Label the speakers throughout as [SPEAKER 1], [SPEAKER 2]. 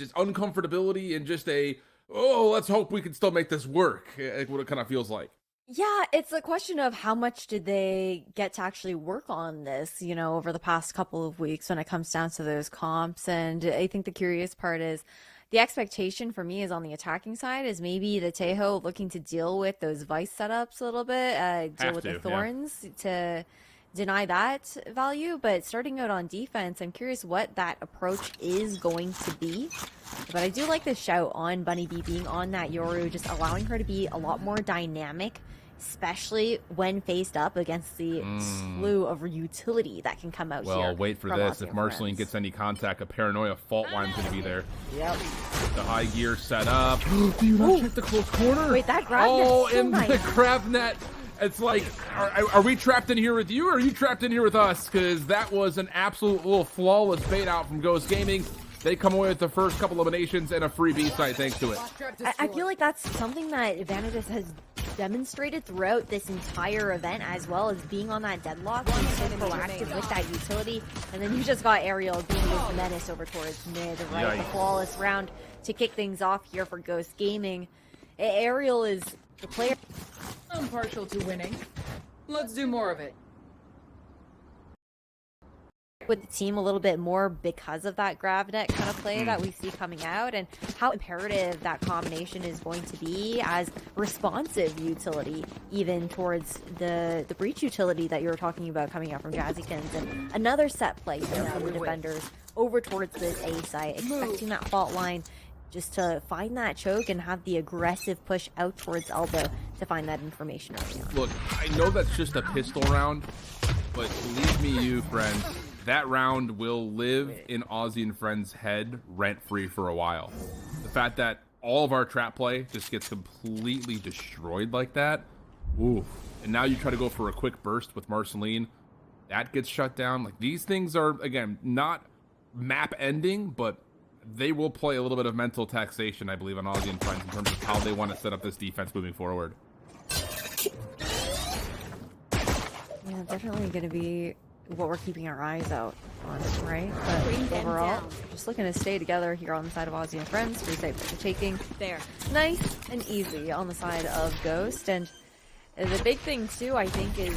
[SPEAKER 1] just uncomfortability and just let's hope we can still make this work, like what it kind of feels like.
[SPEAKER 2] Yeah, it's a question of how much did they get to actually work on this, over the past couple of weeks when it comes down to those comps. And I think the curious part is the expectation for me is on the attacking side is maybe the Tejo looking to deal with those vice setups a little bit, deal with the thorns to deny that value. But starting out on defense, I'm curious what that approach is going to be. But I do like the shout on Bunny B being on that Yoru, just allowing her to be a lot more dynamic, especially when faced up against the slew of utility that can come out here.
[SPEAKER 1] Well, wait for this. If Marceline gets any contact, a Paranoia fault line's going to be there.
[SPEAKER 2] Yep.
[SPEAKER 1] The high gear set up. Do you not check the close corner?
[SPEAKER 2] Wait, that grab net. Oh,
[SPEAKER 1] and the grab net. It's like, are we trapped in here with you, or are you trapped in here with us? Because that was an absolute little flawless bait out from Ghost Gaming. They come away with the first couple eliminations and a free B site thanks to it.
[SPEAKER 2] I feel like that's something that Vanadis has demonstrated throughout this entire event, as well as being on that deadlock, being so proactive with that utility. And then you just got Ariel being this menace over towards mid, right? The flawless round to kick things off here for Ghost Gaming. Ariel is the player.
[SPEAKER 3] I'm partial to winning. Let's do more of it.
[SPEAKER 2] With the team a little bit more because of that grab net kind of play that we see coming out, and how imperative that combination is going to be as responsive utility, even towards the breach utility that you were talking about coming out from Jazzykins. And another set play here from the defenders over towards this A site, expecting that fault line just to find that choke and have the aggressive push out towards elbow to find that information early on.
[SPEAKER 1] Look, I know that's just a pistol round, but believe me, you friends, that round will live in Aussie and Friends' head rent-free for a while. The fact that all of our trap play just gets completely destroyed like that, ooh. And now you try to go for a quick burst with Marceline, that gets shut down. Like, these things are, again, not map ending, but they will play a little bit of mental taxation, I believe, on Aussie and Friends in terms of how they want to set up this defense moving forward.
[SPEAKER 2] Yeah, definitely going to be what we're keeping our eyes out on, right? But overall, just looking to stay together here on the side of Aussie and Friends. Free save for the taking. There. Nice and easy on the side of Ghost. And the big thing, too, I think, is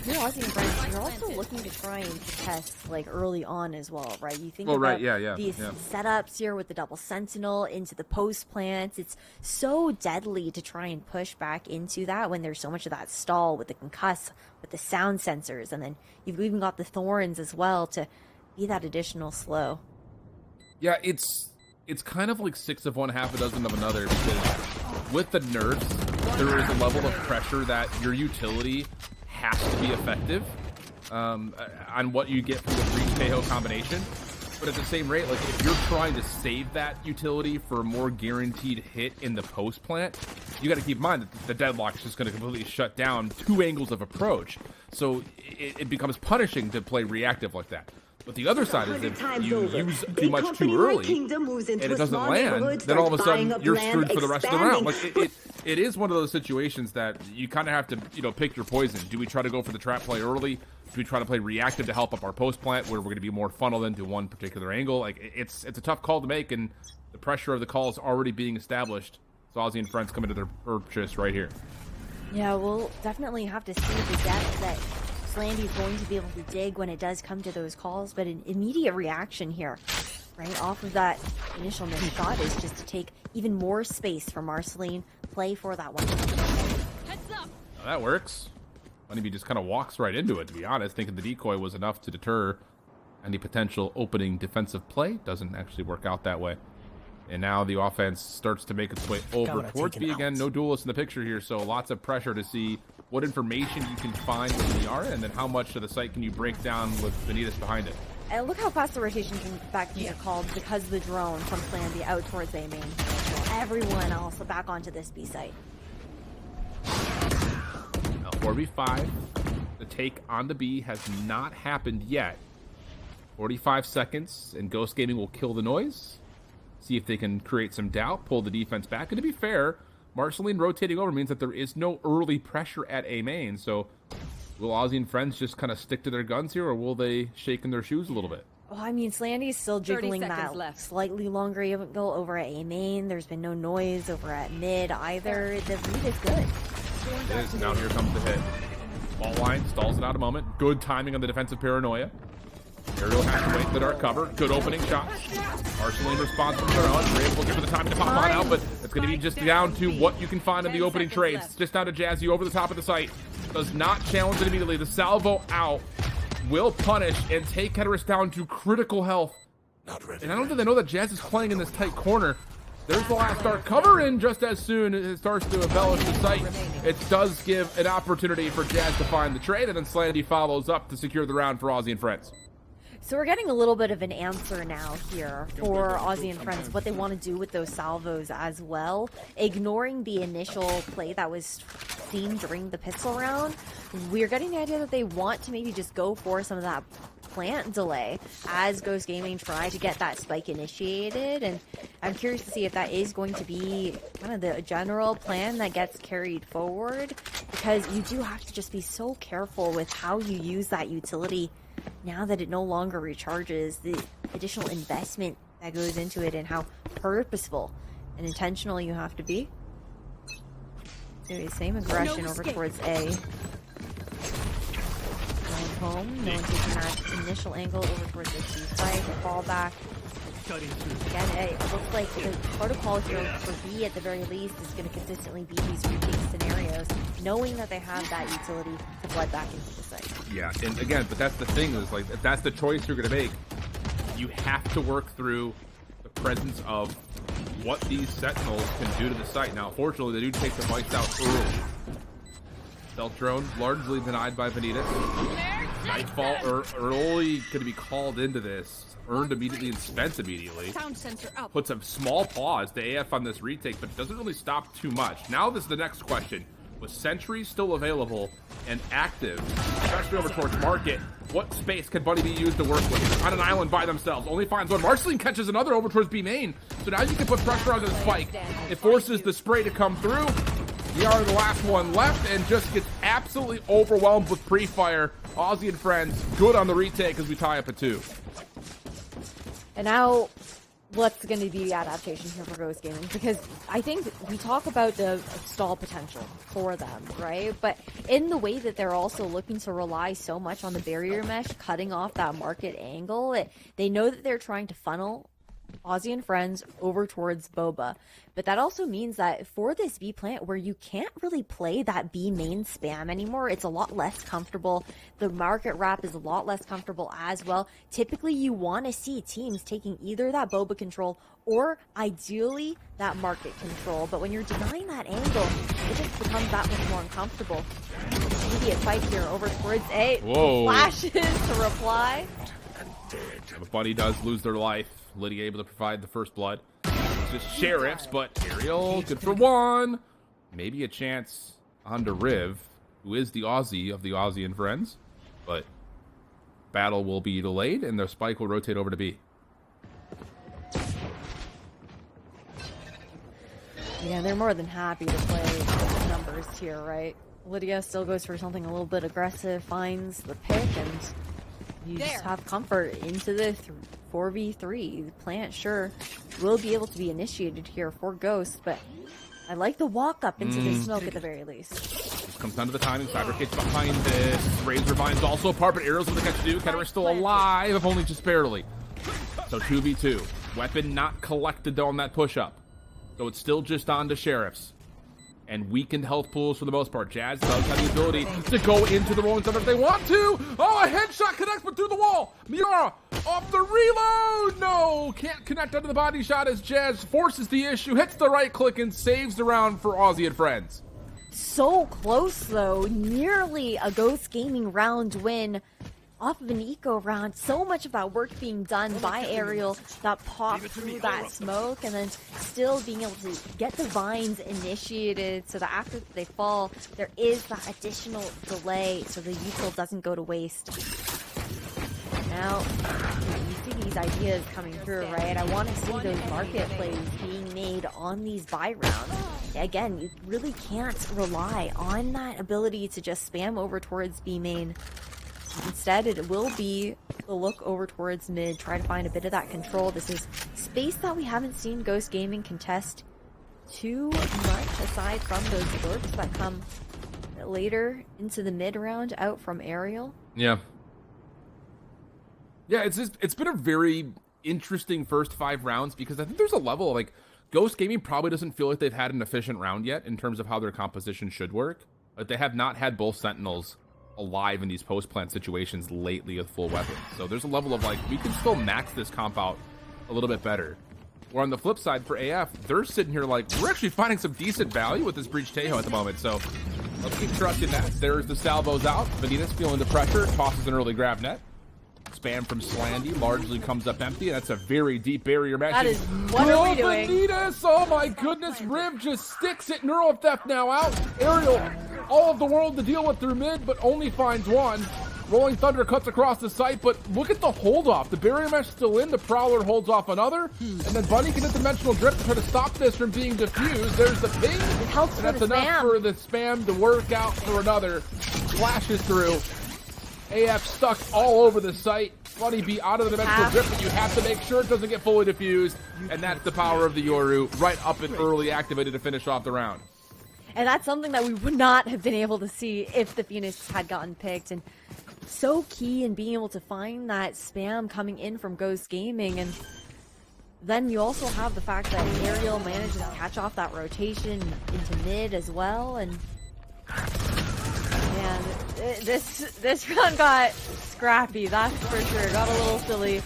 [SPEAKER 2] you Aussie and Friends, you're also looking to try and test, like, early on as well, right? You think about these setups here with the double sentinel into the post plants. It's so deadly to try and push back into that when there's so much of that stall with the concuss, with the sound sensors, and then you've even got the thorns as well to be that additional slow.
[SPEAKER 1] Yeah, it's kind of like 6 of one, half a dozen of another, because with the nerfs, there is a level of pressure that your utility has to be effective on what you get from the Breach Tejo combination. But at the same rate, like, if you're trying to save that utility for a more guaranteed hit in the post plant, you got to keep in mind that the deadlock is just going to completely shut down 2 angles of approach. So it becomes punishing to play reactive like that. But the other side is if you use too much too early and it doesn't land, then all of a sudden you're screwed for the rest of the round. Like, it is one of those situations that you kind of have to, pick your poison. Do we try to go for the trap play early? Do we try to play reactive to help up our post plant where we're going to be more funneled into one particular angle? Like, it's a tough call to make, and the pressure of the call is already being established. So Aussie and Friends come into their purchase right here.
[SPEAKER 2] Yeah, we'll definitely have to see the depth that Slandy is going to be able to dig when it does come to those calls, but an immediate reaction here, right, off of that initial missed shot is just to take even more space for Marceline, play for that one.
[SPEAKER 1] Heads up. Now that works. Honeybee just kind of walks right into it, to be honest, thinking the decoy was enough to deter any potential opening defensive play. Doesn't actually work out that way. And now the offense starts to make its way over towards B again. No duelists in the picture here, so lots of pressure to see what information you can find with Miara, and then how much of the site can you break down with Vanitas behind it.
[SPEAKER 2] And look how fast the rotation back are called because of the drone from Plan B out towards A main. Everyone else back onto this B site.
[SPEAKER 1] Now 4v5. The take on the B has not happened yet. 45 seconds, and Ghost Gaming will kill the noise. See if they can create some doubt, pull the defense back. And to be fair, Marceline rotating over means that there is no early pressure at A main. So will Aussie and Friends just kind of stick to their guns here, or will they shake in their shoes a little bit?
[SPEAKER 2] Oh, I mean, Slandy's still
[SPEAKER 3] 30
[SPEAKER 2] jiggling
[SPEAKER 3] seconds
[SPEAKER 2] that
[SPEAKER 3] left.
[SPEAKER 2] slightly longer angle over at A main. There's been no noise over at mid either. The read is good.
[SPEAKER 1] It is. Now here comes the hit. Ball line stalls it out a moment. Good timing on the defensive paranoia. Ariel has to wait in the dark cover. Good opening shot. Arsenal responds from their own. Brave will give it the time to pop on out, but it's going to be just down to what you can find in the opening trades. Just down to Jazzy over the top of the site. Does not challenge it immediately. The salvo out will punish and take Keteris down to critical health. And I don't think they know that Jazz is playing in this tight corner. There's the last dark cover, and just as soon as it starts to embellish the site, it does give an opportunity for Jazz to find the trade, and then Slandy follows up to secure the round for Aussie and Friends.
[SPEAKER 2] So we're getting a little bit of an answer now here for Aussie and Friends, what they want to do with those salvos as well. Ignoring the initial play that was seen during the pistol round, we're getting the idea that they want to maybe just go for some of that plant delay as Ghost Gaming try to get that spike initiated. And I'm curious to see if that is going to be kind of the general plan that gets carried forward, because you do have to just be so careful with how you use that utility now that it no longer recharges, the additional investment that goes into it and how purposeful and intentional you have to be. So same aggression over towards A. Going home, no one taking that initial angle over towards the C side, the fall back. Again, it looks like the protocol here for B at the very least is going to consistently be these retake scenarios, knowing that they have that utility to flood back into the site.
[SPEAKER 1] Yeah, and again, but that's the thing is, like, if that's the choice you're going to make, you have to work through the presence of what these Sentinels can do to the site. Now, fortunately, they do take the bites out early. Stealth drone largely denied by Vanitas. Nightfall early going to be called into this. Earned immediately and spent immediately.
[SPEAKER 3] Sound sensor up.
[SPEAKER 1] Puts a small pause to AF on this retake, but doesn't really stop too much. Now this is the next question. With sentries still available and active, especially over towards market, what space can Buddy B use to work with? On an island by themselves. Only finds one. Marceline catches another over towards B main. So now you can put pressure on the spike. It forces the spray to come through. We are the last one left and just gets absolutely overwhelmed with pre-fire. Aussie and Friends, good on the retake as we tie up at 2.
[SPEAKER 2] And now, what's going to be the adaptation here for Ghost Gaming? Because I think we talk about the stall potential for them, right? But in the way that they're also looking to rely so much on the barrier mesh, cutting off that market angle, they know that they're trying to funnel Aussie and Friends over towards Boba. But that also means that for this B plant where you can't really play that B main spam anymore, it's a lot less comfortable. The market wrap is a lot less comfortable as well. Typically you want to see teams taking either that Boba control or ideally that market control. But when you're denying that angle, it just becomes that much more uncomfortable. Immediate fight here over towards A.
[SPEAKER 1] Whoa.
[SPEAKER 2] Flashes to reply.
[SPEAKER 1] But Bunny does lose their life. Lydia able to provide the first blood. It's just sheriffs, but Ariel, good for 1. Maybe a chance onto Riv, who is the Aussie of the Aussie and Friends. But battle will be delayed, and their spike will rotate over to B.
[SPEAKER 2] Yeah, they're more than happy to play numbers here, right? Lydia still goes for something a little bit aggressive, finds the pick, and you just have comfort into the 4v3. The plant, sure, will be able to be initiated here for Ghost, but I like the walk up into the smoke at the very least.
[SPEAKER 1] This comes down to the timing. Cybercade's behind this. Razor Vine's also apart, but Arrows with the catch to do. Keteris still alive, if only just barely. So 2v2. Weapon not collected, though, on that push-up. So it's still just on to Sheriffs. And weakened health pools for the most part. Jazz does have the ability to go into the rolling thunder if they want to. Oh, a headshot connects, but through the wall. Miara off the reload. No, can't connect under the body shot as Jazz forces the issue, hits the right click, and saves the round for Aussie and Friends.
[SPEAKER 2] So close, though. Nearly a Ghost Gaming round win off of an eco round. So much of that work being done by Ariel that popped through that smoke, and then still being able to get the vines initiated so that after they fall, there is that additional delay so the util doesn't go to waste. Now, you see these ideas coming through, right? I want to see those market plays being made on these buy rounds. Again, you really can't rely on that ability to just spam over towards B main. Instead, it will be the look over towards mid, try to find a bit of that control. This is space that we haven't seen Ghost Gaming contest too much, aside from those lurks that come later into the mid round out from Aerial.
[SPEAKER 1] Yeah. Yeah, it's been a very interesting first 5 rounds because I think there's a level of, like, Ghost Gaming probably doesn't feel like they've had an efficient round yet in terms of how their composition should work. Like, they have not had both Sentinels alive in these post-plant situations lately with full weapons. So there's a level of, like, we can still max this comp out a little bit better. Or on the flip side, for AF, they're sitting here like, we're actually finding some decent value with this Breach Tejo at the moment. So let's keep trusting that. There's the salvos out. Vanitas feeling the pressure, tosses an early grab net. Spam from Slandy largely comes up empty. That's a very deep barrier match.
[SPEAKER 2] That is, what are we doing?
[SPEAKER 1] Vanitas, oh my goodness. Riv just sticks it. Neural Theft now out. Aerial, all of the world to deal with through mid, but only finds one. Rolling Thunder cuts across the site, but look at the hold off. The barrier mesh still in. The Prowler holds off another. And then Bunny can hit Dimensional Drift to try to stop this from being diffused. There's the ping. And that's enough for the spam to work out for another. Flashes through. AF stuck all over the site. Bunny be out of the Dimensional Drift, but you have to make sure it doesn't get fully diffused. And that's the power of the Yoru, right up and early activated to finish off the round.
[SPEAKER 2] And that's something that we would not have been able to see if the Phoenix had gotten picked. And so key in being able to find that spam coming in from Ghost Gaming. And then you also have the fact that Aerial manages to catch off that rotation into mid as well. And man, this round got scrappy, that's for sure. Got a little silly,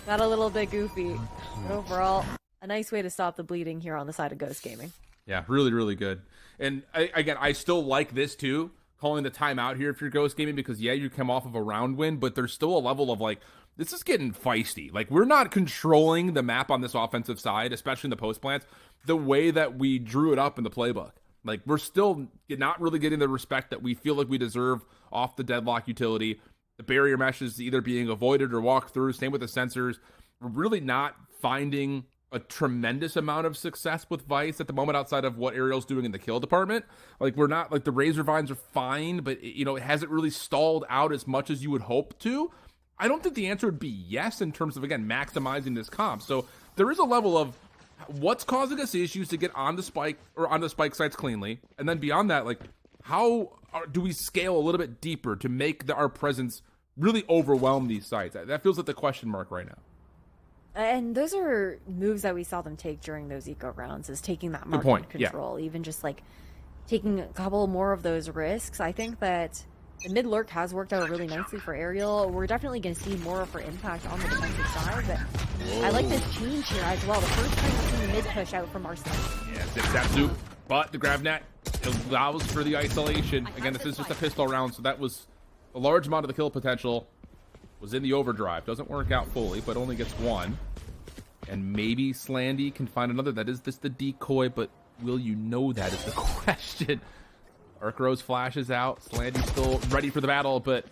[SPEAKER 2] got a little bit goofy. But overall, a nice way to stop the bleeding here on the side of Ghost Gaming.
[SPEAKER 1] Yeah, really, really good. And I still like this too, calling the timeout here if you're Ghost Gaming, because yeah, you come off of a round win, but there's still a level of, like, this is getting feisty. Like, we're not controlling the map on this offensive side, especially in the post plants, the way that we drew it up in the playbook. Like, we're still not really getting the respect that we feel like we deserve off the deadlock utility. The barrier mesh is either being avoided or walked through. Same with the sensors. We're really not finding a tremendous amount of success with Vice at the moment outside of what Aerial's doing in the kill department. Like, we're not, like, the Razor Vines are fine, but, it hasn't really stalled out as much as you would hope to. I don't think the answer would be yes in terms of, again, maximizing this comp. So there is a level of what's causing us issues to get on the spike or on the spike sites cleanly. And then beyond that, like, how do we scale a little bit deeper to make our presence really overwhelm these sites? That feels like the question mark right now.
[SPEAKER 2] And those are moves that we saw them take during those eco rounds, is taking that market control, even just like taking a couple more of those risks. I think that the mid lurk has worked out really nicely for Aerial. We're definitely going to see more of her impact on the defensive side, but I like this change here as well. The first time we've seen the mid push out from Arsenal. Yeah,
[SPEAKER 1] Zip but the grab net allows for the isolation. Again, this is just a pistol round, so that was a large amount of the kill potential was in the overdrive. Doesn't work out fully, but only gets one. And maybe Slandy can find another. That is this the decoy, but will you know that is the question. Arc Rose flashes out. Slandy's still ready for the battle, but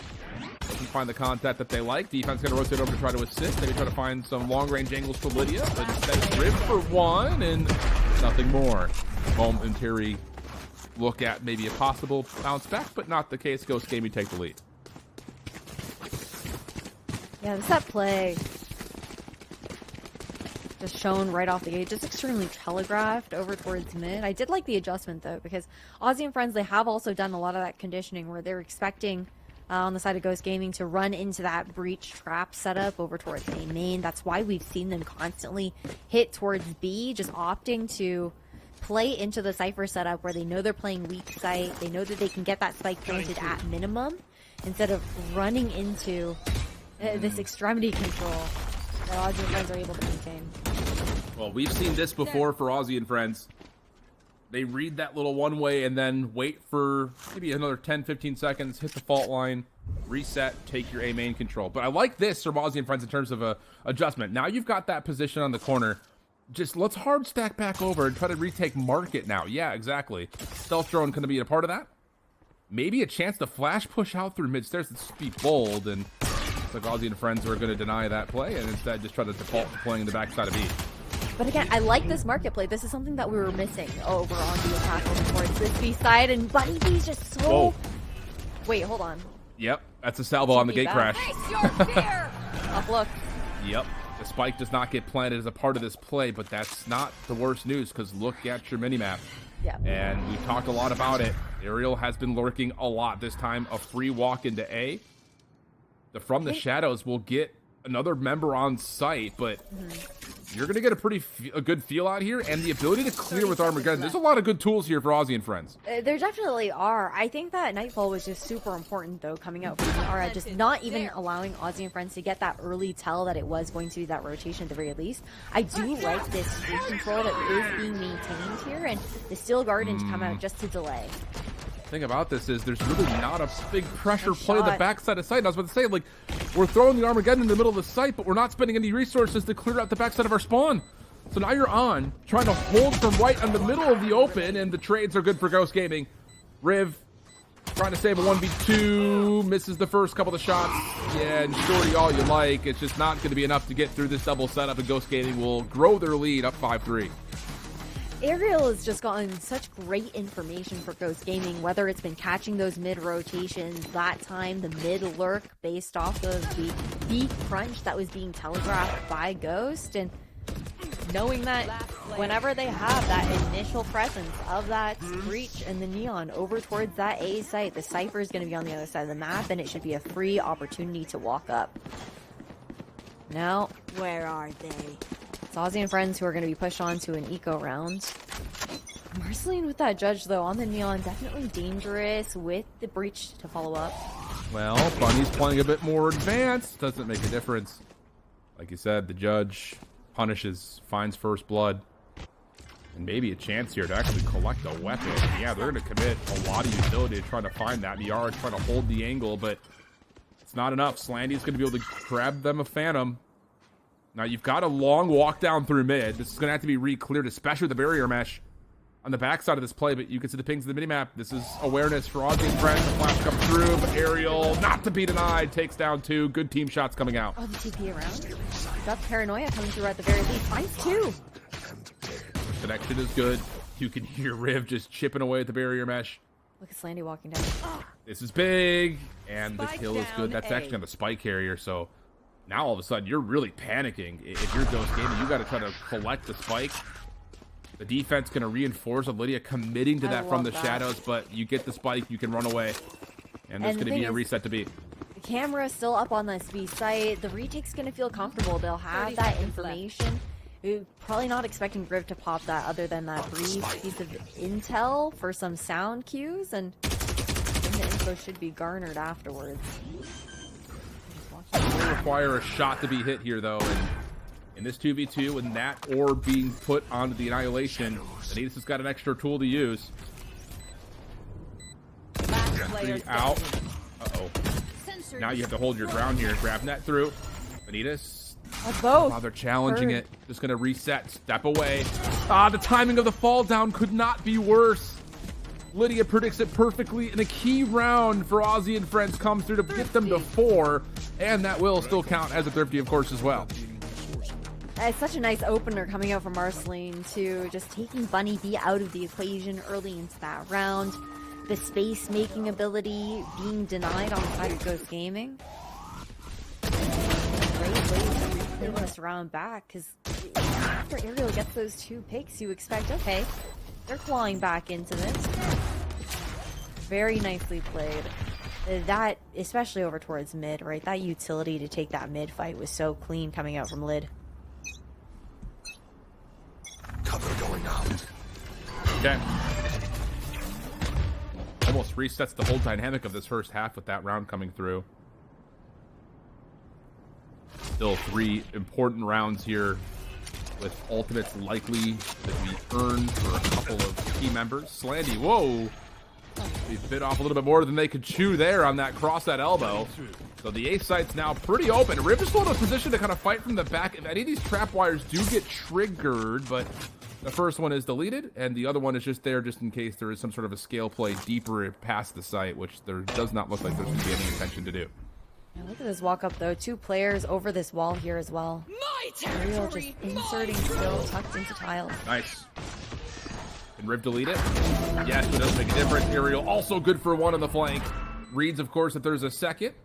[SPEAKER 1] doesn't find the contact that they like. Defense going to rotate over to try to assist. Maybe try to find some long-range angles for Lydia, but instead Rib for one and nothing more. Momentary look at maybe a possible bounce back, but not the case. Ghost Gaming take the lead.
[SPEAKER 2] Yeah, the set play just shown right off the gate, just extremely telegraphed over towards mid. I did like the adjustment though, because Aussie and Friends, they have also done a lot of that conditioning where they're expecting on the side of Ghost Gaming to run into that breach trap setup over towards A main. That's why we've seen them constantly hit towards B, just opting to play into the Cypher setup where they know they're playing weak site. They know that they can get that spike planted at minimum instead of running into this extremity control that Aussie and Friends are able to maintain.
[SPEAKER 1] Well, we've seen this before for Aussie and Friends. They read that little one way and then wait for maybe another 10-15 seconds, hit the fault line, reset, take your A main control. But I like this from Aussie and Friends in terms of a adjustment. Now you've got that position on the corner. Just let's hard stack back over and try to retake market now. Yeah, exactly. Stealth drone going to be a part of that. Maybe a chance to flash push out through mid stairs. Let's be bold, and looks like Aussie and Friends are going to deny that play and instead just try to default to playing the backside of B.
[SPEAKER 2] But again, I like this market play. This is something that we were missing over on the attack towards this B side, and Bunny B's just so...
[SPEAKER 1] Whoa.
[SPEAKER 2] Wait, hold on.
[SPEAKER 1] Yep. That's a salvo on the gate crash.
[SPEAKER 2] Up look.
[SPEAKER 1] Yep. The spike does not get planted as a part of this play, but that's not the worst news because look at your minimap.
[SPEAKER 2] Yeah.
[SPEAKER 1] And we talked a lot about it. Aerial has been lurking a lot. This time, a free walk into A. From the shadows will get another member on site, but you're going to get a good feel out here, and the ability to clear with Armageddon. There's a lot of good tools here for Aussie and Friends.
[SPEAKER 2] There definitely are. I think that Nightfall was just super important, though, coming out from Aura, just not even allowing Aussie and Friends to get that early tell that it was going to be that rotation at the very least. I do like this street control that is being maintained here, and the Steel Garden to come out just to delay.
[SPEAKER 1] Thing about this is there's really not a big pressure play at the backside of site. And I was about to say, like, we're throwing the Armageddon in the middle of the site, but we're not spending any resources to clear out the backside of our spawn. So now you're on, trying to hold from right in the middle of the open, and the trades are good for Ghost Gaming. Riv trying to save a 1v2, misses the first couple of shots. Yeah, and Shorty all you like. It's just not going to be enough to get through this double setup, and Ghost Gaming will grow their lead up 5-3.
[SPEAKER 2] Aerial has just gotten such great information for Ghost Gaming, whether it's been catching those mid-rotations, that time, the mid-lurk based off of the deep crunch that was being telegraphed by Ghost, and knowing that whenever they have that initial presence of that Screech and the Neon over towards that A site, the Cypher is going to be on the other side of the map, and it should be a free opportunity to walk up. Now,
[SPEAKER 4] where are they?
[SPEAKER 2] It's Aussie and Friends who are going to be pushed on to an eco round. Marceline with that judge, though, on the Neon, definitely dangerous with the breach to follow up.
[SPEAKER 1] Well, Bunny's playing a bit more advanced. Doesn't make a difference. Like you said, the judge punishes, finds first blood. And maybe a chance here to actually collect a weapon. Yeah, they're going to commit a lot of utility to trying to find that. VR is trying to hold the angle, but it's not enough. Slandy's going to be able to grab them a Phantom. Now, you've got a long walk down through mid. This is going to have to be re-cleared, especially with the barrier mesh on the backside of this play, but you can see the pings of the minimap. This is awareness for Aussie and Friends. The flash comes through, but Aerial, not to be denied, takes down 2. Good team shots coming out.
[SPEAKER 2] Oh, the TP around. Got Paranoia coming through at the very least. Finds 2.
[SPEAKER 1] Connection is good. You can hear Riv just chipping away at the barrier mesh.
[SPEAKER 2] Look at Slandy walking down.
[SPEAKER 1] This is big, and the
[SPEAKER 4] Spike
[SPEAKER 1] kill is good. That's
[SPEAKER 4] down
[SPEAKER 1] actually on the spike carrier, so now all of a sudden you're really panicking. If you're Ghost Gaming, you got to try to collect the spike. The defense going to reinforce Lydia committing to that from the shadows, but you get the spike, you can run away, and there's going to be a reset to be.
[SPEAKER 2] The camera still up on this B site. The retake's going to feel comfortable. They'll have that information. Probably not expecting Griv to pop that other than that brief piece of intel for some sound cues, and the info should be garnered afterwards.
[SPEAKER 1] Will require a shot to be hit here, though. And in this 2v2, and that orb being put onto the Annihilation, Anitas has got an extra tool to use. Out. Uh-oh. Now you have to hold your ground here. Grab that through. Anitas.
[SPEAKER 2] That's both.
[SPEAKER 1] Oh, they're challenging it. Just going to reset. Step away. Ah, the timing of the fall down could not be worse. Lydia predicts it perfectly, and a key round for Aussie and Friends comes through to get them to 4, and that will still count as a thrifty, of course, as well.
[SPEAKER 2] It's such a nice opener coming out from Marceline, too. Just taking Bunny B out of the equation early into that round. The space-making ability being denied on the side of Ghost Gaming. Great way to reclaim this round back, because after Aerial gets those 2 picks, you expect, okay, they're clawing back into this. Very nicely played. That, especially over towards mid, right? That utility to take that mid fight was so clean coming out from Lid.
[SPEAKER 5] Cover going out.
[SPEAKER 1] Okay. Almost resets the whole dynamic of this first half with that round coming through. Still 3 important rounds here, with ultimates likely to be earned for a couple of key members. Slandy, whoa! They bit off a little bit more than they could chew there on that cross that elbow. So the A site's now pretty open. Riv is still in a position to kind of fight from the back. If any of these trap wires do get triggered, but the first one is deleted, and the other one is just there just in case there is some sort of a scale play deeper past the site, which there does not look like there's going to be any intention to do.
[SPEAKER 2] Now look at this walk up, though. 2 players over this wall here as well. Aerial just inserting still tucked into tiles.
[SPEAKER 1] Nice. Can Riv delete it? Yes, it does make a difference. Aerial also good for 1 on the flank. Reads, of course, that there's a second.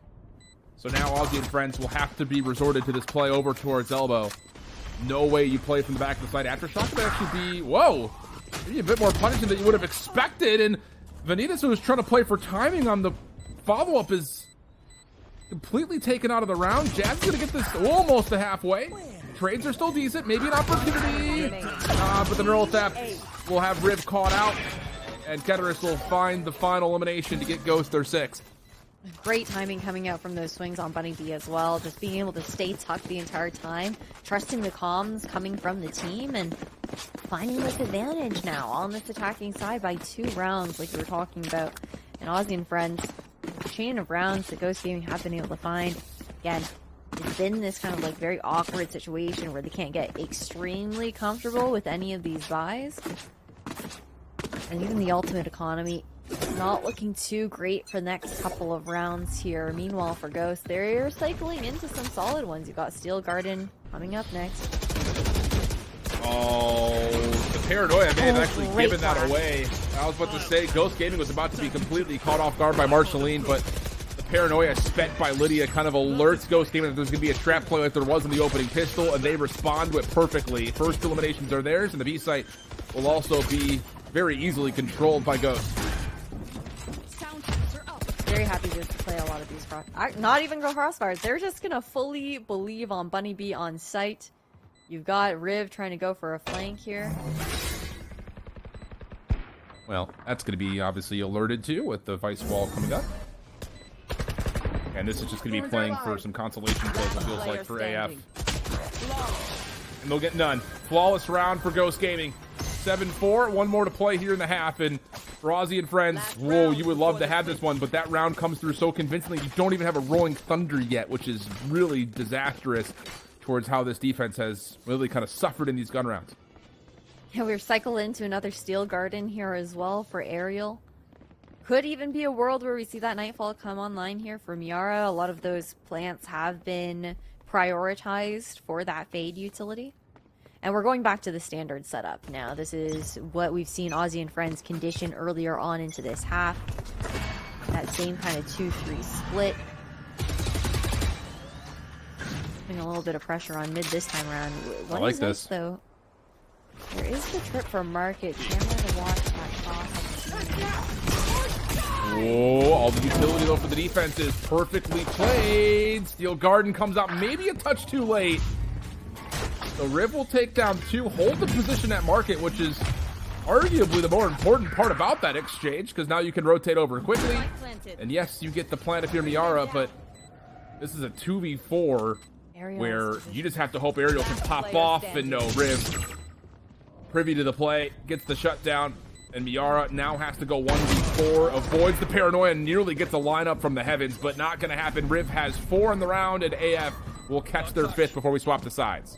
[SPEAKER 1] So now Aussie and Friends will have to be resorted to this play over towards elbow. No way you play from the back of the side. Aftershock may actually be, whoa, maybe a bit more punishing than you would have expected. And Vanitas, who was trying to play for timing on the follow-up, is completely taken out of the round. Jazz is going to get this almost to halfway. Trades are still decent. Maybe an opportunity. But the neural theft will have Riv caught out. And Keteris will find the final elimination to get Ghost their 6th.
[SPEAKER 2] Great timing coming out from those swings on Bunny B as well. Just being able to stay tucked the entire time. Trusting the comms coming from the team. And finding this advantage now on this attacking side by 2 rounds like we were talking about. And Aussie and Friends, the chain of rounds that Ghost Gaming have been able to find. Again, it's been this kind of like very awkward situation where they can't get extremely comfortable with any of these buys. And even the ultimate economy not looking too great for the next couple of rounds here. Meanwhile, for Ghost, they're cycling into some solid ones. You've got Steel Garden coming up next.
[SPEAKER 1] Oh, the paranoia may have actually given that
[SPEAKER 2] flash.
[SPEAKER 1] away. I was about to say, Ghost Gaming was about to be completely caught off guard by Marceline, but the paranoia spent by Lydia kind of alerts Ghost Gaming that there's going to be a trap play like there was in the opening pistol, and they respond to it perfectly. First eliminations are theirs, and the B site will also be very easily controlled by Ghost.
[SPEAKER 2] Very happy to play a lot of these not even go crossfires. They're just gonna fully believe on Bunny B on site. You've got Riv trying to go for a flank here.
[SPEAKER 1] Well, that's going to be obviously alerted to with the Vice Wall coming up. And this is just going to be playing for some consolation kills, it feels like, for AF. And they'll get none. Flawless round for Ghost Gaming. 7-4, 1 more to play here in the half. And for Aussie and Friends, whoa, you would love to have this one, but that round comes through so convincingly. You don't even have a Rolling Thunder yet, which is really disastrous towards how this defense has really kind of suffered in these gun rounds.
[SPEAKER 2] Yeah, we're cycled into another Steel Garden here as well for Aerial. Could even be a world where we see that Nightfall come online here for Miara. A lot of those plants have been prioritized for that Fade utility. And we're going back to the standard setup now. This is what we've seen Aussie and Friends condition earlier on into this half. That same kind of 2-3 split. Putting a little bit of pressure on mid this time around.
[SPEAKER 1] I like this.
[SPEAKER 2] Though, there is the trip for Market. Camera to watch that cross.
[SPEAKER 1] Oh, all the utility though for the defense is perfectly played. Steel Garden comes out maybe a touch too late. So Riv will take down 2, hold the position at Market, which is arguably the more important part about that exchange, because now you can rotate over quickly. And yes, you get the plant if you're Miara, but this is a 2v4 where you just have to hope Aerial can pop off, and no, Riv, privy to the play, gets the shutdown, and Miara now has to go 1v4, avoids the paranoia, and nearly gets a lineup from the heavens, but not going to happen. Riv has 4 in the round, and AF will catch their 5th before we swap the sides.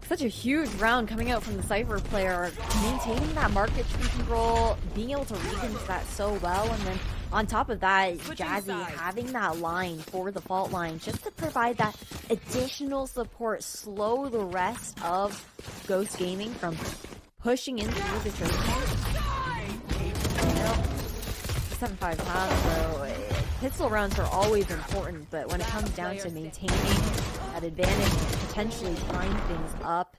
[SPEAKER 2] Such a huge round coming out from the Cypher player, maintaining that market control, being able to read into that so well, and then on top of that, Jazzy having that line for the fault line just to provide that additional support, slow the rest of Ghost Gaming from pushing in through the choke point. 7-5 pounds, so pistol rounds are always important, but when it comes down to maintaining that advantage and potentially tying things up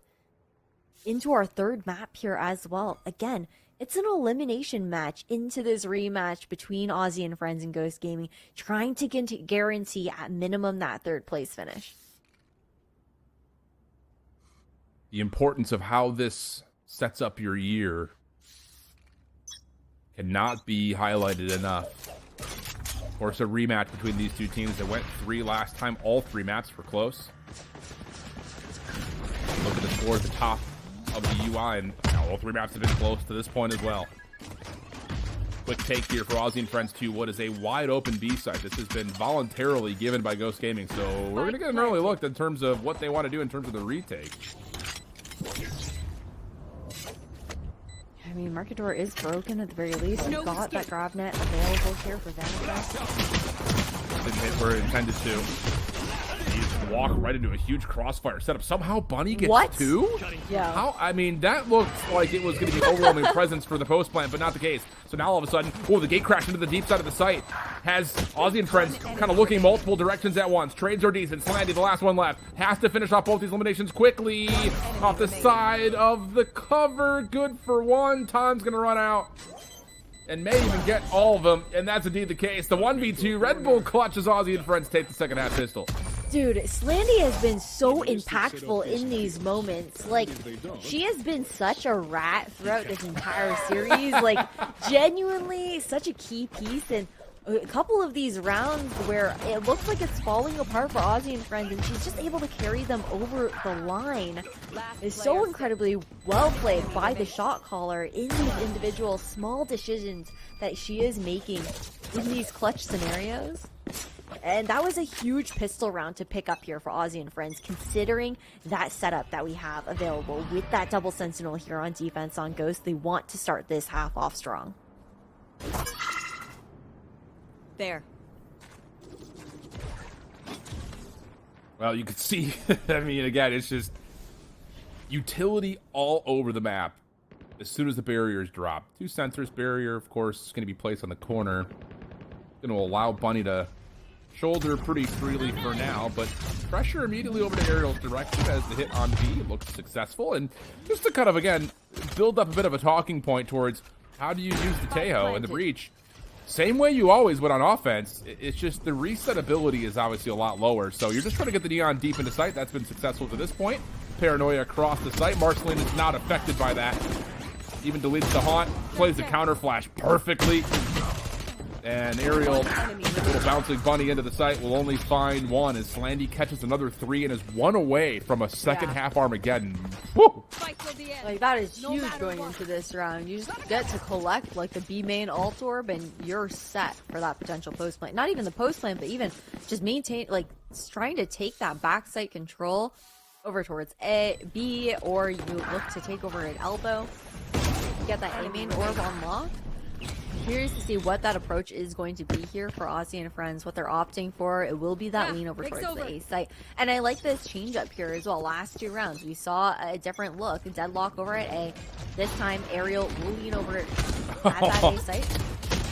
[SPEAKER 2] into our 3rd map here as well. Again, it's an elimination match into this rematch between Aussie and Friends and Ghost Gaming, trying to guarantee at minimum that 3rd place finish.
[SPEAKER 1] The importance of how this sets up your year cannot be highlighted enough. Of course, a rematch between these two teams that went 3 last time. All 3 maps were close. Look at the score at the top of the UI, and all 3 maps have been close to this point as well. Quick take here for Aussie and Friends 2. What is a wide open B site? This has been voluntarily given by Ghost Gaming, so we're going to get an early look in terms of what they want to do in terms of the retake.
[SPEAKER 2] I mean, Market Door is broken at the very least. We've got that grab net available here for Venom.
[SPEAKER 1] Didn't hit where it intended to. walk right into a huge crossfire setup. Somehow Bunny gets
[SPEAKER 2] What?
[SPEAKER 1] 2?
[SPEAKER 2] Yeah.
[SPEAKER 1] How? I mean, that looked like it was going to be overwhelming presence for the post plant, but not the case. So now all of a sudden, oh, the gate crashed into the deep side of the site. Has Aussie and Friends kind of looking multiple directions at once. Trades are decent. Slandy, the last one left, has to finish off both these eliminations quickly. Off the side of the cover. Good for one. Time's going to run out. And may even get all of them, and that's indeed the case. The 1v2, Red Bull clutches Aussie and Friends take the second half pistol.
[SPEAKER 2] Dude, Slandy has been so impactful in these moments. Like, she has been such a rat throughout this entire series. Like, genuinely such a key piece. And a couple of these rounds where it looks like it's falling apart for Aussie and Friends, and she's just able to carry them over the line. Is so incredibly well played by the shot caller in these individual small decisions that she is making in these clutch scenarios. And that was a huge pistol round to pick up here for Aussie and Friends, considering that setup that we have available with that double sentinel here on defense on Ghost. They want to start this half off strong. There.
[SPEAKER 1] Well, you can see, I mean, again, it's just utility all over the map as soon as the barriers drop. 2 sensors, barrier, of course, is going to be placed on the corner. Going to allow Bunny to shoulder pretty freely for now, but pressure immediately over to Ariel's direction as the hit on B looks successful. And just to kind of, again, build up a bit of a talking point towards how do you use the Tejo and the breach. Same way you always would on offense, it's just the reset ability is obviously a lot lower. So you're just trying to get the Neon deep into sight. That's been successful to this point. Paranoia across the site. Marceline is not affected by that. Even deletes the haunt, plays the counter flash perfectly. And Ariel, little bouncing Bunny into the site, will only find one as Slandy catches another 3 and is 1 away from a second half Armageddon. Woo!
[SPEAKER 2] Like, that is huge going into this round. You just get to collect like the B main alt orb and you're set for that potential post plant. Not even the post plant, but even just maintain, like, trying to take that backside control over towards A, B, or you look to take over an elbow. Get that A main orb unlocked. Curious to see what that approach is going to be here for Aussie and Friends, what they're opting for. It will be that lean over towards the A site. And I like this change up here as well. Last 2 rounds, we saw a different look. Deadlock over at A. This time, Ariel will lean over at that A site.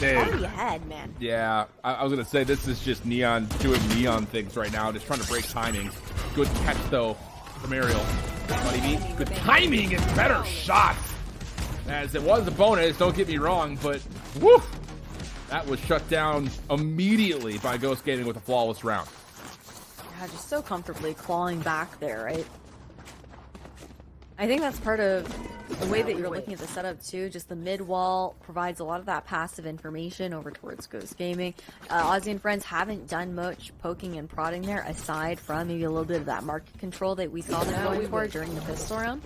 [SPEAKER 2] Already ahead, man.
[SPEAKER 1] Yeah, I was going to say, this is just Neon doing Neon things right now, just trying to break timings. Good catch, though, from Ariel. Good timing and better shots. As it was a bonus, don't get me wrong, but woof, that was shut down immediately by Ghost Gaming with a flawless round.
[SPEAKER 2] Yeah, just so comfortably clawing back there, right? I think that's part of the way that you're looking at the setup too. Just the mid wall provides a lot of that passive information over towards Ghost Gaming. Aussie and Friends haven't done much poking and prodding there, aside from maybe a little bit of that market control that we saw them going for during the pistol round.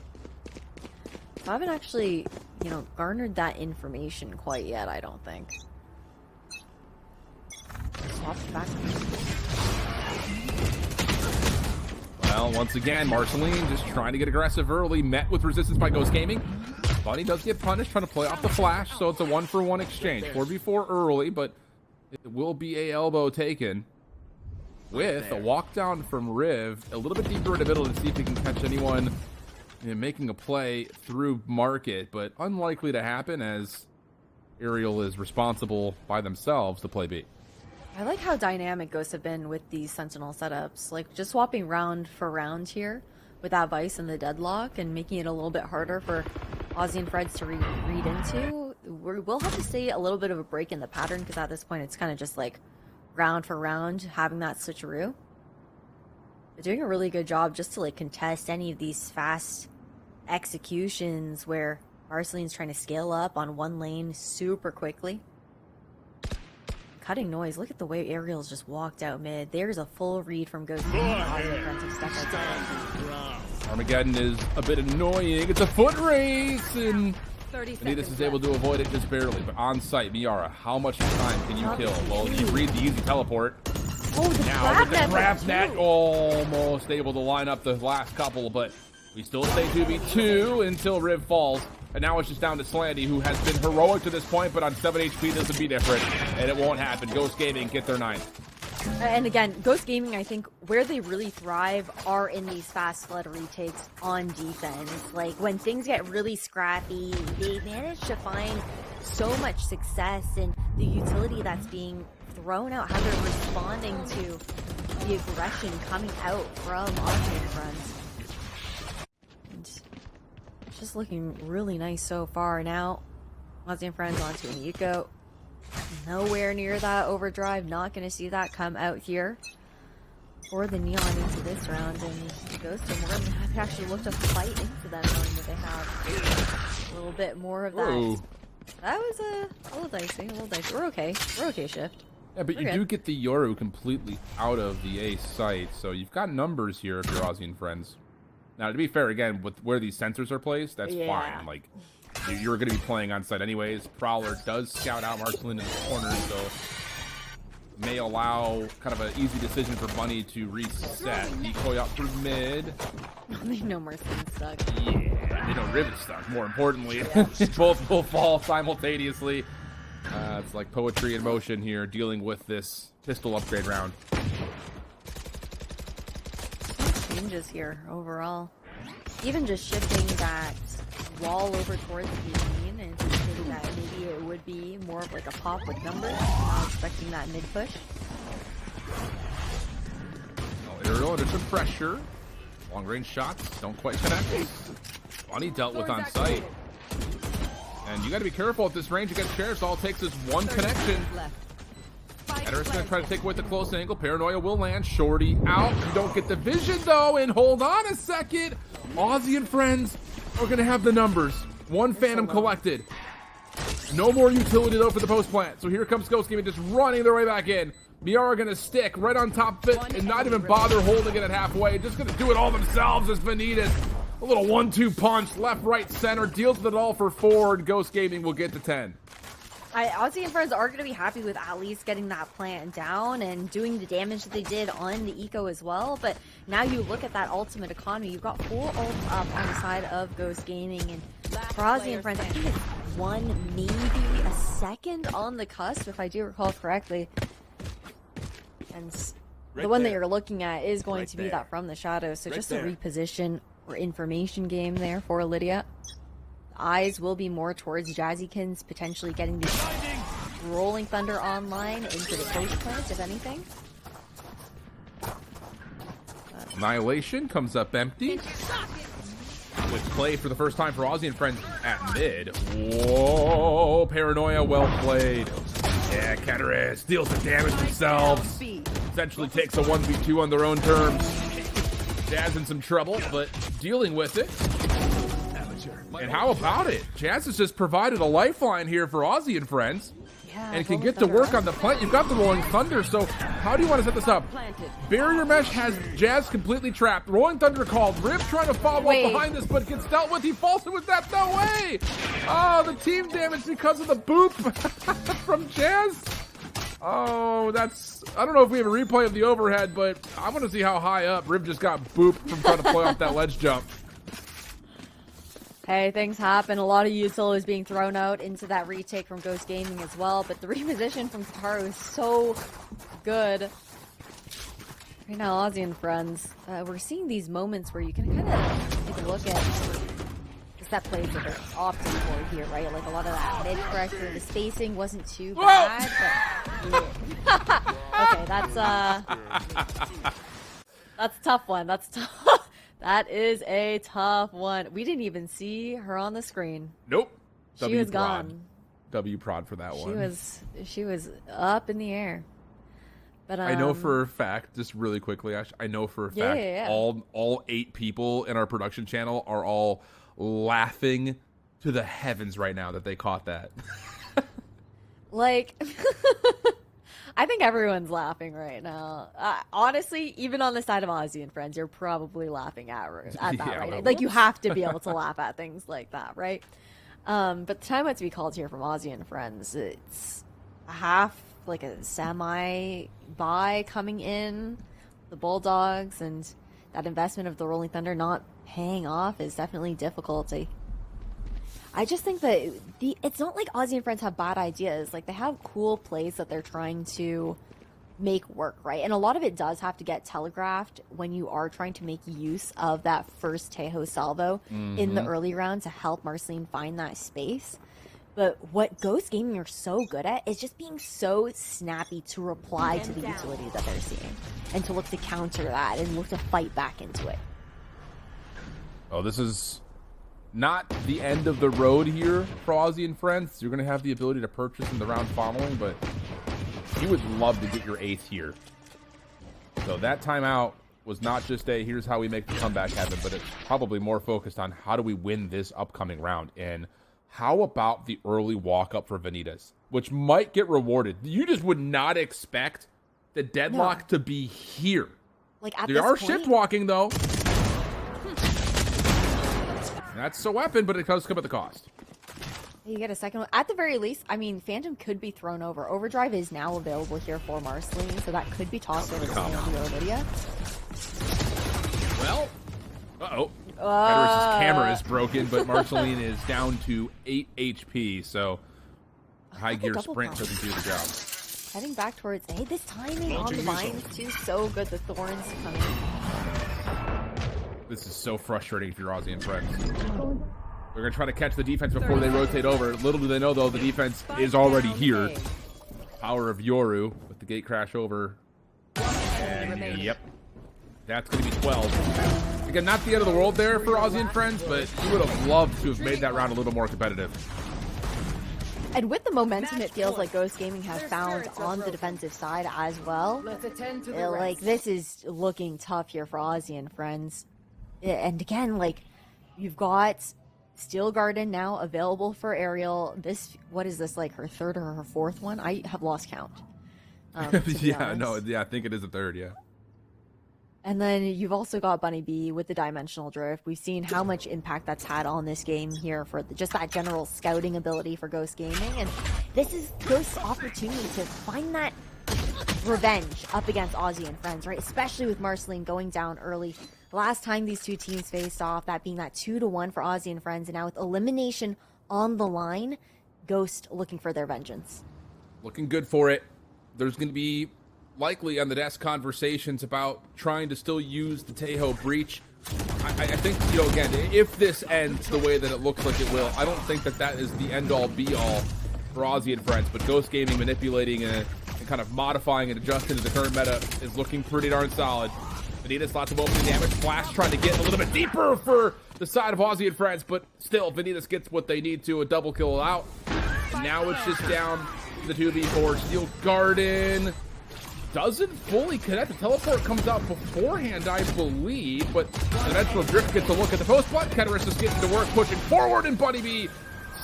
[SPEAKER 2] I haven't actually, you know, garnered that information quite yet, I don't think. Swap back.
[SPEAKER 1] Well, once again, Marceline just trying to get aggressive early, met with resistance by Ghost Gaming. Bunny does get punished, trying to play off the flash, so it's a 1-for-1 exchange. 4v4 early, but it will be a elbow taken with a walk down from Riv, a little bit deeper in the middle to see if he can catch anyone making a play through market, but unlikely to happen as Ariel is responsible by themselves to play B.
[SPEAKER 2] I like how dynamic Ghosts have been with these Sentinel setups, like just swapping round for round here with that Vice and the Deadlock and making it a little bit harder for Aussie and Friends to read into. We'll have to see a little bit of a break in the pattern, because at this point it's kind of just like round for round having that switcheroo. They're doing a really good job just to like contest any of these fast executions where Marceline's trying to scale up on one lane super quickly. Cutting noise. Look at the way Ariel's just walked out mid. There's a full read from Ghost.
[SPEAKER 1] Armageddon is a bit annoying. It's a foot race, and Anidus is able to avoid it just barely. But on site, Miara, how much time can you kill? Well, you read the easy teleport.
[SPEAKER 2] Oh, the
[SPEAKER 1] now with the grab net, almost able to line up the last couple, but we still stay 2v2 until Riv falls. And now it's just down to Slandy, who has been heroic to this point, but on 7 HP this would be different, and it won't happen. Ghost Gaming get their 9th.
[SPEAKER 2] And again, Ghost Gaming, I think, where they really thrive are in these fast flood retakes on defense. Like, when things get really scrappy, they manage to find so much success in the utility that's being thrown out, how they're responding to the aggression coming out from Aussie Friends. And it's just looking really nice so far. Now, Aussie Friends onto an eco. Nowhere near that overdrive. Not going to see that come out here. Or the Neon into this round. And the Ghost are more than happy to actually look to fight into them, knowing that they have a little bit more of that.
[SPEAKER 1] Whoa.
[SPEAKER 2] That was a little dicey. We're okay. We're okay, Shift.
[SPEAKER 1] Yeah, but you do get the Yoru completely out of the A site, so you've got numbers here if you're Aussie and Friends. Now, to be fair, again, with where these sensors are placed, that's fine. Like, you're going to be playing on site anyways. Prowler does scout out Marceline in the corner, so may allow kind of an easy decision for Bunny to reset. Decoy up through mid.
[SPEAKER 2] They know Marceline's stuck.
[SPEAKER 1] Yeah, they know Riven's stuck, more importantly. Both will fall simultaneously. It's like poetry in motion here, dealing with this pistol upgrade round.
[SPEAKER 2] Changes here overall. Even just shifting that wall over towards the main and thinking that maybe it would be more of like a pop with numbers. Not expecting that mid push.
[SPEAKER 1] Aerial under some pressure. Long range shots don't quite connect. Bunny dealt with on site. And you got to be careful at this range against Sheriffs. All it takes is one connection. Edder's going to try to take away the close angle. Paranoia will land. Shorty out. You don't get the vision, though. And hold on a second. Aussie and Friends are going to have the numbers. One Phantom collected. No more utility, though, for the post plant. So here comes Ghost Gaming just running their way back in. Miara going to stick right on top of it and not even bother holding it at halfway. Just going to do it all themselves as Benitez. A little 1-2 punch, left, right, center, deals with it all for 4, and Ghost Gaming will get to 10.
[SPEAKER 2] Aussie and Friends are going to be happy with at least getting that plant down and doing the damage that they did on the eco as well. But now you look at that ultimate economy. You've got 4 ults up on the side of Ghost Gaming. And for Aussie and Friends, I think it's 1, maybe a second on the cusp, if I do recall correctly. And the one that you're looking at is going to be that from the shadows. So just a reposition or information game there for Lydia. Eyes will be more towards Jazzykins, potentially getting the Rolling Thunder online into the post plant, if anything.
[SPEAKER 1] Annihilation comes up empty. With play for the first time for Aussie and Friends at mid. Whoa, Paranoia, well played. Yeah, Cateris deals the damage themselves. Essentially takes a 1v2 on their own terms. Jazz in some trouble, but dealing with it. And how about it? Jazz has just provided a lifeline here for Aussie and Friends.
[SPEAKER 2] Yeah,
[SPEAKER 1] and can get to work on the plant. You've got the Rolling Thunder, so how do you want to set this up? Barrier Mesh has Jazz completely trapped. Rolling Thunder called. Rip trying to follow up behind this, but gets dealt with. He falls in with that. No way! Oh, the team damage because of the boop from Jazz. Oh, that's... I don't know if we have a replay of the overhead, but I want to see how high up Rip just got booped from trying to play off that ledge jump.
[SPEAKER 2] Hey, things happen. A lot of util is being thrown out into that retake from Ghost Gaming as well, but the reposition from Kataru is so good. Right now, Aussie and Friends, we're seeing these moments where you can kind of take a look at the set plays that they're opting for here, right? Like a lot of that mid pressure, the spacing wasn't too bad, but okay, that's a tough one. That's tough. That is a tough one. We didn't even see her on the screen.
[SPEAKER 1] Nope.
[SPEAKER 2] She was gone.
[SPEAKER 1] W prod for that one.
[SPEAKER 2] She was up in the air. But
[SPEAKER 1] I know for a fact, just really quickly, Ash, I know for a fact all 8 people in our production channel are all laughing to the heavens right now that they caught that.
[SPEAKER 2] Like I think everyone's laughing right now. Honestly, even on the side of Aussie and Friends, you're probably laughing at that, right? Like, you have to be able to laugh at things like that, right? But the time to be called here from Aussie and Friends, it's a half, like a semi-buy coming in, the Bulldogs, and that investment of the Rolling Thunder not paying off is definitely difficult. I just think that it's not like Aussie and Friends have bad ideas. Like, they have cool plays that they're trying to make work, right? And a lot of it does have to get telegraphed when you are trying to make use of that first Tejo salvo in the early round to help Marceline find that space. But what Ghost Gaming are so good at is just being so snappy to reply to the utility that they're seeing and to look to counter that and look to fight back into it.
[SPEAKER 1] Oh, this is not the end of the road here for Aussie and Friends. You're going to have the ability to purchase in the round following, but you would love to get your 8th here. So that timeout was not just a here's how we make the comeback happen, but it's probably more focused on how do we win this upcoming round. And how about the early walk-up for Vanitas, which might get rewarded? You just would not expect the deadlock to be here.
[SPEAKER 2] Like at
[SPEAKER 1] they
[SPEAKER 2] this
[SPEAKER 1] are
[SPEAKER 2] point,
[SPEAKER 1] shift walking, though. That's a weapon, but it does come at the cost.
[SPEAKER 2] You get a second one. At the very least, I mean, Phantom could be thrown over. Overdrive is now available here for Marceline, so that could be tossed over to Sandy or Lydia.
[SPEAKER 1] Well, Hedorus's camera is broken, but Marceline is down to 8 HP, so high gear sprint doesn't do the job.
[SPEAKER 2] Heading back towards A. This timing on the vines, too, so good. The Thorns coming.
[SPEAKER 1] This is so frustrating if you're Aussie and Friends. They're going to try to catch the defense before they rotate over. Little do they know, though, the defense is already here. Power of Yoru with the gate crash over. And, yep. That's going to be 12. Again, not the end of the world there for Aussie and Friends, but you would have loved to have made that round a little more competitive.
[SPEAKER 2] And with the momentum it feels like Ghost Gaming has found on the defensive side as well, like, this is looking tough here for Aussie and Friends. And again, like, you've got Steel Garden now available for Ariel. This, what is this, like her 3rd or her 4th one? I have lost count.
[SPEAKER 1] Yeah, no, yeah, I think it is a 3rd, yeah.
[SPEAKER 2] And then you've also got Bunny B with the Dimensional Drift. We've seen how much impact that's had on this game here for just that general scouting ability for Ghost Gaming. And this is Ghost's opportunity to find that revenge up against Aussie and Friends, right? Especially with Marceline going down early. Last time these two teams faced off, that being that 2-1 for Aussie and Friends. And now with elimination on the line, Ghost looking for their vengeance.
[SPEAKER 1] Looking good for it. There's going to be likely on the desk conversations about trying to still use the Tejo breach. I think, you know, again, if this ends the way that it looks like it will, I don't think that that is the end-all, be-all for Aussie and Friends, but Ghost Gaming manipulating and kind of modifying and adjusting to the current meta is looking pretty darn solid. Vanitas, lots of opening damage. Flash trying to get a little bit deeper for the side of Aussie and Friends, but still, Vanitas gets what they need to, a double kill out. And now it's just down to the 2v4. Steel Garden doesn't fully connect. The teleport comes out beforehand, I believe, but the Dimensional Drift gets a look at the post, but Hedorus is getting to work, pushing forward, and Bunny B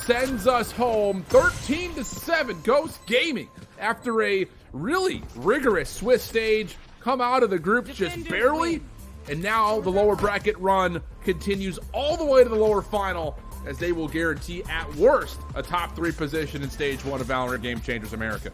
[SPEAKER 1] sends us home 13-7. Ghost Gaming, after a really rigorous Swiss stage, come out of the groups just barely, and now the lower bracket run continues all the way to the lower final, as they will guarantee, at worst, a top 3 position in Stage 1 of Valorant Game Changers America.